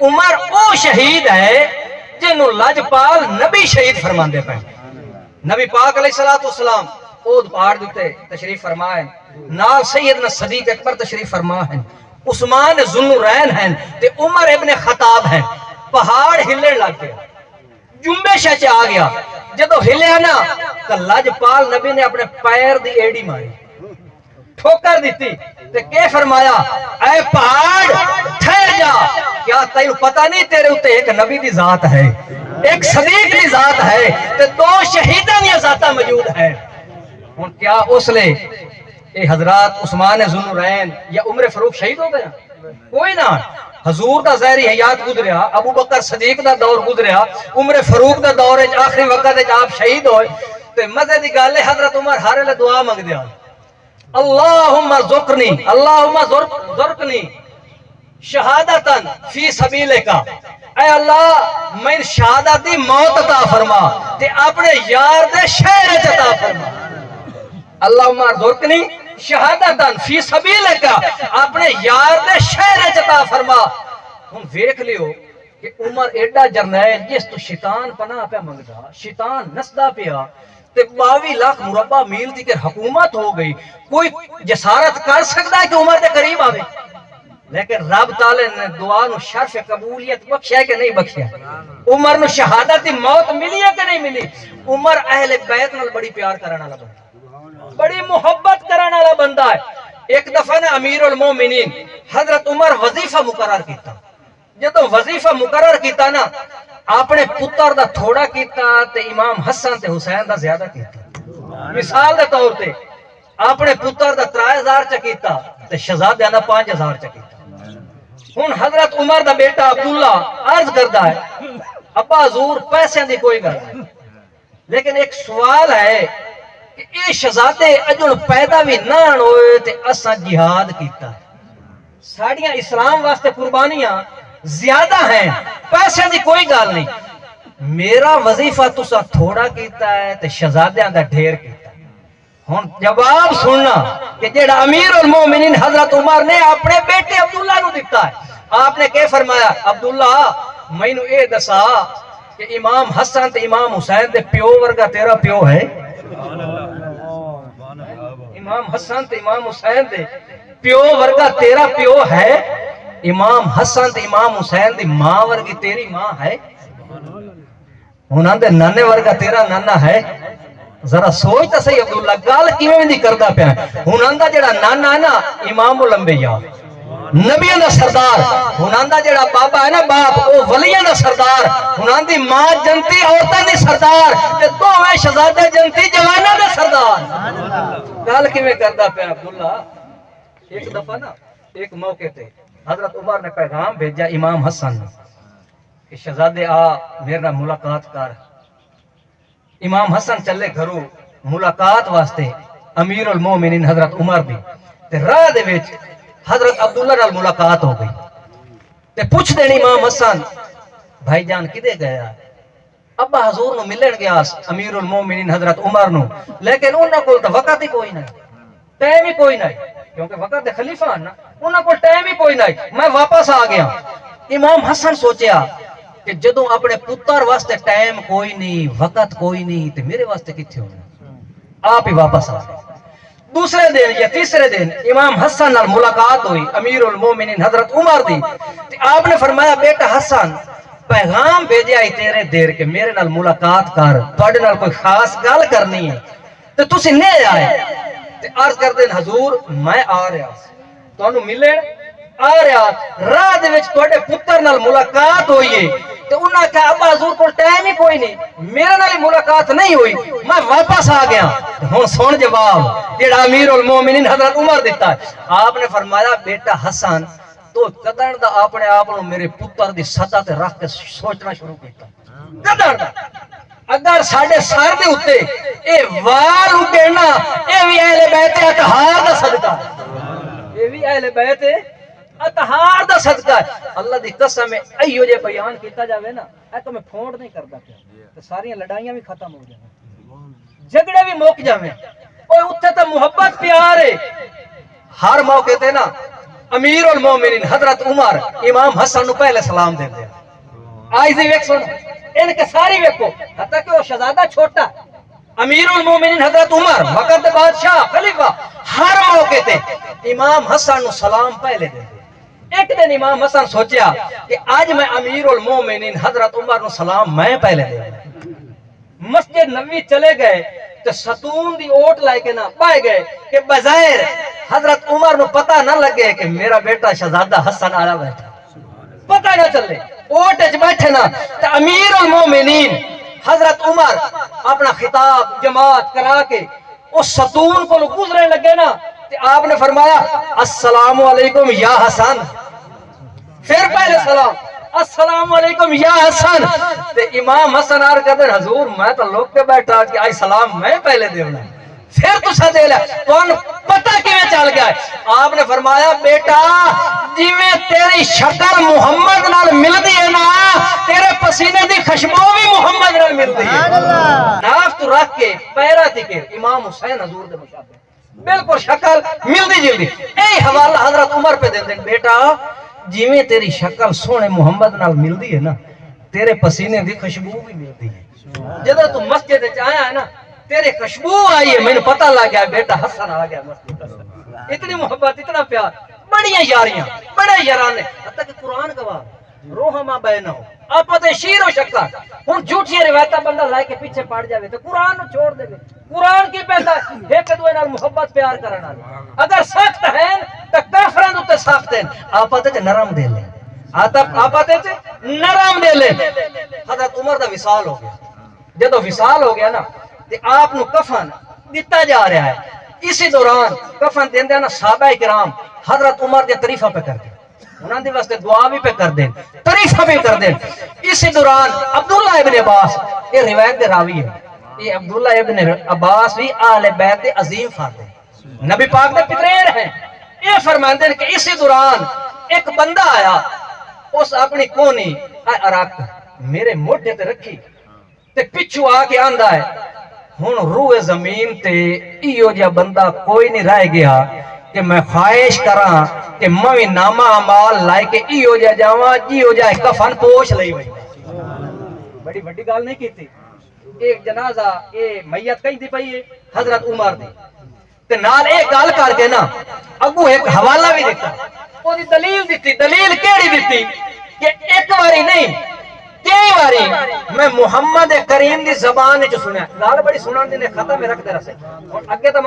عمر او شہید ہے جنہوں لجپال نبی شہید فرماندے پہ نبی پاک علیہ السلام اود پہاڑ دیتے تشریف فرمائے نال سیدنا صدیق اکبر تشریف فرما ہیں عثمان ذوالنورین ہیں تے عمر ابن خطاب ہیں پہاڑ ہلنے لگ گیا جنبش چ آ گیا جدو ہلیا نا تو لجپال نبی نے اپنے پیر دی ایڑی ماری ٹھوکر دیتی تے کہ فرمایا اے پہاڑ ٹھہر جا کیا تینوں پتہ نہیں تیرے اوتے ایک نبی دی ذات ہے ایک صدیق دی ذات ہے تے دو شہیداں دی ذاتاں موجود ہیں ہن کیا اس لے اے حضرات عثمان ذوالنورین یا عمر فاروق شہید ہو گیا کوئی نہ حضور دا ظاہری حیات گزریا ابو بکر صدیق دا دور گزریا عمر فاروق دا دور وچ آخری وقت وچ آپ شہید ہوئے تے مزے دی گل ہے حضرت عمر ہر ویلے دعا منگ دیا اللہم زرقنی شہادتن فی سبیلکا اے اللہ میں شہادت دی موت عطا فرما تے اپنے یار دے شہر عطا فرما اللہم زرقنی شہادتن فی سبیلکا اپنے یار دے شہر عطا فرما ہم ویکھ لیو کہ عمر ایڈا جرنیل جس تو شیطان پناہ پہ منگدا شیطان نسدا پیا تے 22 لاکھ مربع میل دی کہ حکومت ہو گئی کوئی جسارت کر سکتا ہے کہ عمر دے قریب آوے لیکن رب تعالی نے دعا نو شرف قبولیت بخشیا کہ نہیں بخشیا عمر نو شہادت دی موت ملی ہے کہ نہیں ملی عمر اہل بیت نال بڑی پیار کرن والا بندہ بڑی محبت کرن والا بندہ ہے ایک دفعہ نے امیر المومنین حضرت عمر وظیفہ مقرر کیتا جدوں وظیفہ مقرر کیتا نا اپنے پتر دا تھوڑا کیتا تے امام حسن تے حسین دا زیادہ کیتا مثال دے طور تے اپنے پتر دا 3000 چ کیتا تے شہزادیاں دا 5000 چ کیتا ہن حضرت عمر دا بیٹا عبداللہ عرض کردا ہے ابا حضور پیسے دی کوئی گل نہیں لیکن ایک سوال ہے کہ اے شہزادے اجن پیدا بھی نہ ہوئے تے اساں جہاد کیتا ہے ساڈیاں اسلام واسطے قربانیاں زیادہ ہیں پیسے دی کوئی گل نہیں میرا وظیفہ تسا تھوڑا کیتا ہے تے شہزادیاں دا ڈھیر کیتا ہے ہن جواب سننا کہ جیڑا امیر المومنین حضرت عمر نے اپنے بیٹے عبداللہ نو دیتا ہے آپ نے کہ فرمایا عبداللہ مینو اے دسا کہ امام حسن تے امام حسین دے پیو ورگا تیرا پیو ہے امام حسن تے امام حسین دے پیو ورگا تیرا پیو ہے امام حسن تے امام حسین دی ماں ورگی تیری ماں ہے انہاں دے نانے ورگا تیرا نانا ہے ذرا سوچ تا صحیح عبداللہ گل کیویں دی کردا پیا انہاں دا جڑا نانا ہے نا امام الانبیاء نبیوں دا سردار انہاں دا جڑا بابا ہے نا باپ او ولیاں دا سردار انہاں دی ماں جنتی عورتاں دی سردار تے دوویں شہزادے جنتی جواناں دے سردار گل کیویں کردا پیا عبداللہ ایک دفعہ نا ایک موقع تے حضرت عمر نے پیغام بھیجا امام حسن کہ شہزادے آ میرے نال ملاقات کر امام حسن چلے گھروں ملاقات واسطے امیر المومنین حضرت عمر دی تے راہ دے وچ حضرت عبداللہ نال ملاقات ہو گئی تے پوچھ دین امام حسن بھائی جان کدے گیا ابا حضور نو ملن گیا امیر المومنین حضرت عمر نو لیکن انہاں کول تے وقت ہی کوئی نہیں ٹائم ہی کوئی نہیں کیونکہ وقت دے خلیفہ ہیں نا انہاں کو ٹائم ہی کوئی نہیں میں واپس آ گیا امام حسن سوچیا کہ جدوں اپنے پتر واسطے ٹائم کوئی نہیں وقت کوئی نہیں تے میرے واسطے کتھے ہونا آپ ہی واپس آ گئے دوسرے دن یا تیسرے دن امام حسن نال ملاقات ہوئی امیر المومنین حضرت عمر دی تے آپ نے فرمایا بیٹا حسن پیغام بھیجیا ہے تیرے دیر کے میرے نال ملاقات کر تواڈے نال کوئی خاص گل کرنی ہے تے تسی نہیں آئے تے عرض کر دین حضور میں آ رہا تانوں ملن آ رہا راہ دے وچ تواڈے پتر نال ملاقات ہوئی ہے تے انہاں کہا ابا حضور کول ٹائم ہی کوئی نہیں میرے نال ملاقات نہیں ہوئی میں واپس آ گیا ہن سن جواب جڑا امیر المومنین حضرت عمر دیتا ہے آپ نے فرمایا بیٹا حسن تو کدن دا اپنے آپ نو میرے پتر دی سطح تے رکھ کے سوچنا شروع کیتا کدن دا اگر ساڈے سر دے اوتے اے وال اٹھنا اے وی اہل بیت اطہار دا صدقہ اے وی اہل بیت اطہار دا صدقہ ہے اللہ دی قسم ہے ایو جے بیان کیتا جاوے نا اے تو میں پھونڈ نہیں کردا پیا تے ساری لڑائیاں بھی ختم ہو جاویں جھگڑے بھی مک جاویں اوے اوتھے تے محبت پیار ہے ہر موقع تے نا امیر المومنین حضرت عمر امام حسن نو پہلے سلام دے دیا. آج دی ویک سن ان کے ساری ویکو حتیٰ کہ وہ شہزادہ چھوٹا امیر المومنین حضرت عمر وقت بادشاہ خلیفہ ہر موقع تے امام حسن نو سلام پہلے دے دیا. ایک دن امام حسن سوچیا کہ آج میں امیر المومنین حضرت عمر نو سلام میں پہلے دے دیا. مسجد نبوی چلے گئے تو ستون دی اوٹ لائے کے نہ پائے گئے کہ بظاہر حضرت عمر نو پتہ نہ لگے کہ میرا بیٹا شہزادہ حسن آیا بیٹھا, پتہ نہ چلے اوٹ اچ بیٹھے نا. تو امیر المومنین حضرت عمر اپنا خطاب جماعت کرا کے اس ستون کو گزرنے لگے نا, تو آپ نے فرمایا السلام علیکم یا حسن. پھر پہلے سلام السلام علیکم یا حسن. تے امام حسن آر کہتے ہیں حضور میں تو لوگ کے بیٹھا کہ آئی سلام میں پہلے دے ہونا, پھر تو سا دے لیا تو ان پتہ کیویں چل گیا ہے. آپ نے فرمایا بیٹا جویں تیری شکل محمد نال ملدی ہے نا تیرے پسینے دی خوشبو بھی محمد نال ملدی ہے. ناف تو رکھ کے پیرا تھی کہ امام حسین حضور دے مشابہ بالکل شکل ملدی جلدی. اے حوالہ حضرت عمر پہ دے دیں بیٹا جویں تیری شکل سونے محمد نال ملدی ہے نا تیرے پسینے دی خوشبو بھی ملدی ہے. جدو تو مسجد وچ آیا ہے نا تیرے خوشبو آئی ہے مینوں پتہ لگ گیا بیٹا حسن آ گیا مسجد. اتنی محبت اتنا پیار بڑیاں یاریاں بڑے یارانے حتیٰ کہ قرآن گواہ روحما بینہم آپا تے شیر و شکر. ہن جھوٹی روایتاں بندہ لائے کے پیچھے پڑ جاوے تو قرآن نو چھوڑ دے. قرآن کی پیدا ایک دوے نال محبت پیار کرن والے اگر سخت ہیں تے کافراں دے سخت ہیں آپا تے نرم دے لے آپا تے نرم دے لے. حضرت عمر دا وصال ہو گیا. جدو وصال ہو گیا نا تے آپ نو کفن دتا جا رہا ہے. اسی دوران کفن دیندے نا صحابہ کرام حضرت عمر دے تعریفاں پہ کر دے انہاں دے واسطے دعا بھی پہ کر دیں تعریفاں بھی کر دیں. اسی دوران عبداللہ ابن عباس یہ روایت دے راوی ہے. یہ عبداللہ ابن عباس بھی اہل بیت دے عظیم فرد ہیں نبی پاک دے پتریر ہیں. یہ فرماندے ہیں کہ اسی دوران ایک بندہ آیا اس اپنی کونی عرق میرے موڈے تے رکھی تے پچھو آ کے آندا ہے ہن روح زمین تے ایو جا بندہ کوئی نہیں رہ گیا کہ میں خواہش کراں کہ میں نامہ اعمال لائے کے ایو جا جاواں جیو جا کفن پوش لئی وئی. بڑی بڑی گل نہیں کیتی. ایک جنازہ اے میت کہیں دی پئی ہے حضرت عمر دی تے نال ایک گل کر کے نا اگو ایک حوالہ بھی دیتا او دی دلیل دیتی. دلیل کیڑی دیتی کہ ایک باری نہیں کئی باری میں محمد کریم دی زبان وچ سنیا. گل بڑی سنن دی نے ختم رکھ دے رسے اور اگے تو